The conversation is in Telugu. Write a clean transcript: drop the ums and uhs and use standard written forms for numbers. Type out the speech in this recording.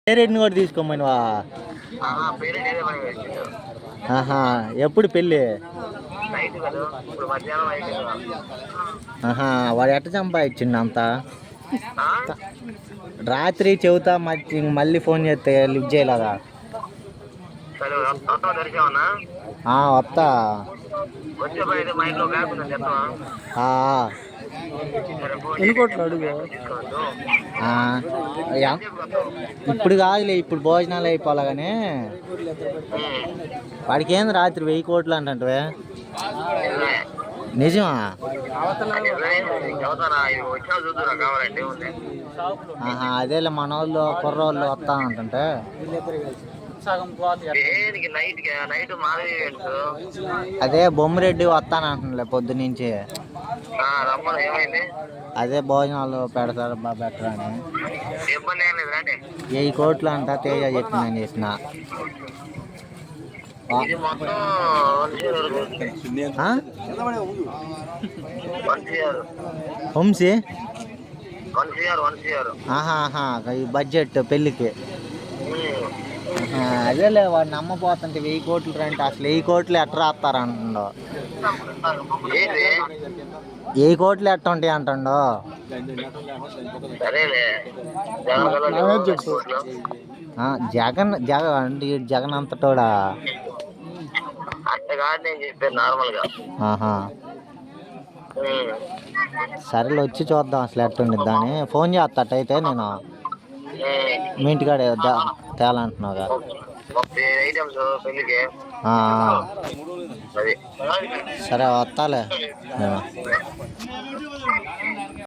పేరెంట్ని కూడా తీసుకోమనివా? ఆహా, ఎప్పుడు పెళ్ళి? ఆహా, వాడు ఎట్ట సంపాదించిండు అంతా? రాత్రి చెబుతా మళ్ళీ ఫోన్ చేస్తే లిఫ్ట్ చేయలేదా? వస్తా. ఎన్నికోట్లు అడుగు. ఇప్పుడు కాదులే, ఇప్పుడు భోజనాలు అయిపోలే కానీ వాడికి ఏంది రాత్రి 1000 కోట్లు అంటే? నిజమా? ఆహా, అదేలే మన వాళ్ళు కుర్రోళ్ళు వస్తానంటుంటే. అదే బొమ్మిరెడ్డి వస్తానంటుందిలే పొద్దునుంచి. అదే భోజనాలు పెడతారు బెటర్ అని. 1000 కోట్లు అంట తేజ చెప్పిందని చేసిన. వంశీ ఆహాహా, ఈ బడ్జెట్ పెళ్ళికి. అదేలే వాడిని నమ్మపోతుంటే 1000 కోట్లు రంటే అసలు 1000 కోట్లు ఎట్ట రాస్తారంటుండో. 1000 కోట్లు ఎట్ట ఉంటాయి అంటుండో. చెప్పు. జగన్ అంటే జగన్ అంతటోడా? ఆహా, సరేలే వచ్చి చూద్దాం అసలు ఎట్టుండిద్దా అని. ఫోన్ చేస్తాటైతే నేను మీ ఇంటికాడ తేలంటున్నావుగా. సరే వస్తాలే నేను.